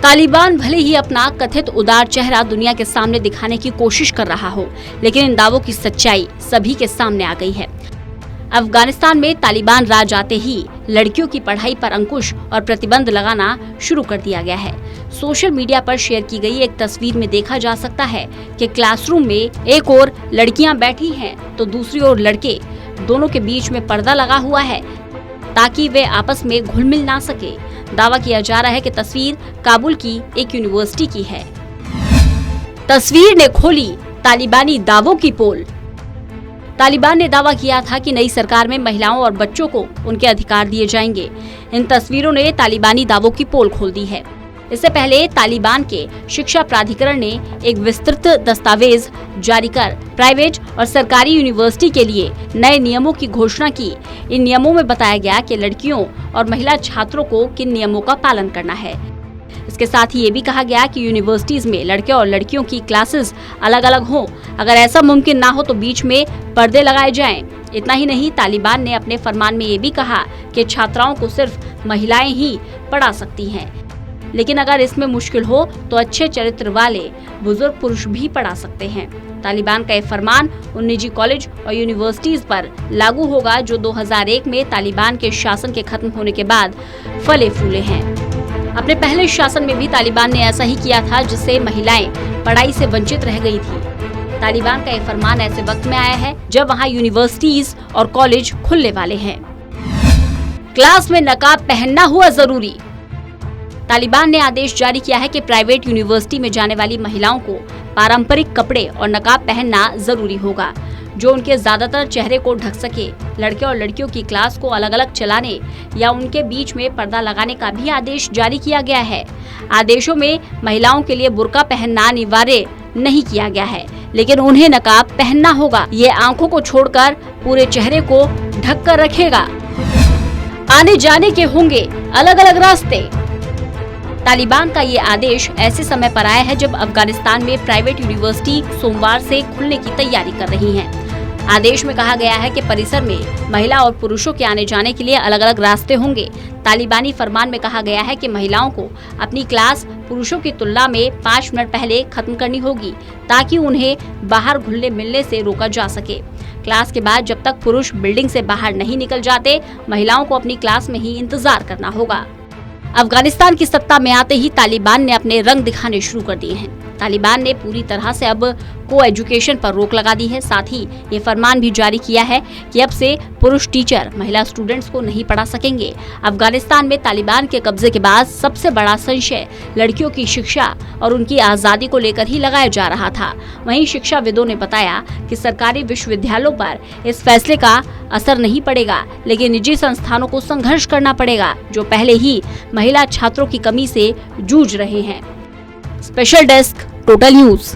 तालिबान भले ही अपना कथित उदार चेहरा दुनिया के सामने दिखाने की कोशिश कर रहा हो, लेकिन इन दावों की सच्चाई सभी के सामने आ गई है। अफगानिस्तान में तालिबान राज आते ही लड़कियों की पढ़ाई पर अंकुश और प्रतिबंध लगाना शुरू कर दिया गया है। सोशल मीडिया पर शेयर की गई एक तस्वीर में देखा जा सकता है कि क्लासरूम में एक ओर लड़कियां बैठी हैं तो दूसरी ओर लड़के, दोनों के बीच में पर्दा लगा हुआ है ताकि वे आपस में घुल मिल ना सके। दावा किया जा रहा है कि तस्वीर काबुल की एक यूनिवर्सिटी की है। तस्वीर ने खोली तालिबानी दावों की पोल। तालिबान ने दावा किया था कि नई सरकार में महिलाओं और बच्चों को उनके अधिकार दिए जाएंगे। इन तस्वीरों ने तालिबानी दावों की पोल खोल दी है। इससे पहले तालिबान के शिक्षा प्राधिकरण ने एक विस्तृत दस्तावेज जारी कर प्राइवेट और सरकारी यूनिवर्सिटी के लिए नए नियमों की घोषणा की। इन नियमों में बताया गया कि लड़कियों और महिला छात्रों को किन नियमों का पालन करना है। इसके साथ ही ये भी कहा गया कि यूनिवर्सिटीज में लड़के और लड़कियों की क्लासेस अलग अलग हों। अगर ऐसा मुमकिन ना हो तो बीच में पर्दे लगाए जाएं। इतना ही नहीं, तालिबान ने अपने फरमान में ये भी कहा कि छात्राओं को सिर्फ महिलाएं ही पढ़ा सकती हैं, लेकिन अगर इसमें मुश्किल हो तो अच्छे चरित्र वाले बुजुर्ग पुरुष भी पढ़ा सकते हैं। तालिबान का यह फरमान उन निजी कॉलेज और यूनिवर्सिटीज पर लागू होगा जो 2001 में तालिबान के शासन के खत्म होने के बाद फले फूले हैं। अपने पहले शासन में भी तालिबान ने ऐसा ही किया था, जिससे महिलाएं पढ़ाई से वंचित रह गई थी। तालिबान का यह फरमान ऐसे वक्त में आया है जब वहाँ यूनिवर्सिटीज और कॉलेज खुलने वाले हैं। क्लास में नकाब पहनना हुआ जरूरी। तालिबान ने आदेश जारी किया है कि प्राइवेट यूनिवर्सिटी में जाने वाली महिलाओं को पारंपरिक कपड़े और नकाब पहनना जरूरी होगा, जो उनके ज्यादातर चेहरे को ढक सके। लड़के और लड़कियों की क्लास को अलग अलग चलाने या उनके बीच में पर्दा लगाने का भी आदेश जारी किया गया है। आदेशों में महिलाओं के लिए बुर्का पहनना अनिवार्य नहीं किया गया है, लेकिन उन्हें नकाब पहनना होगा। ये आंखों को छोड़कर पूरे चेहरे को ढक कर रखेगा। आने जाने के होंगे अलग अलग रास्ते। तालिबान का ये आदेश ऐसे समय पर आया है जब अफगानिस्तान में प्राइवेट यूनिवर्सिटी सोमवार से खुलने की तैयारी कर रही हैं। आदेश में कहा गया है कि परिसर में महिला और पुरुषों के आने जाने के लिए अलग अलग रास्ते होंगे। तालिबानी फरमान में कहा गया है कि महिलाओं को अपनी क्लास पुरुषों की तुलना में 5 मिनट पहले खत्म करनी होगी ताकि उन्हें बाहर घुलने मिलने से रोका जा सके। क्लास के बाद जब तक पुरुष बिल्डिंग से बाहर नहीं निकल जाते, महिलाओं को अपनी क्लास में ही इंतजार करना होगा। अफगानिस्तान की सत्ता में आते ही तालिबान ने अपने रंग दिखाने शुरू कर दिए हैं। तालिबान ने पूरी तरह से अब को एजुकेशन पर रोक लगा दी है। साथ ही ये फरमान भी जारी किया है कि अब से पुरुष टीचर महिला स्टूडेंट्स को नहीं पढ़ा सकेंगे। अफगानिस्तान में तालिबान के कब्जे के बाद सबसे बड़ा संशय लड़कियों की शिक्षा और उनकी आजादी को लेकर ही लगाया जा रहा था। वहीं शिक्षाविदों ने बताया कि सरकारी विश्वविद्यालयों पर इस फैसले का असर नहीं पड़ेगा, लेकिन निजी संस्थानों को संघर्ष करना पड़ेगा, जो पहले ही महिला छात्रों की कमी से जूझ रहे हैं। Special desk, total news.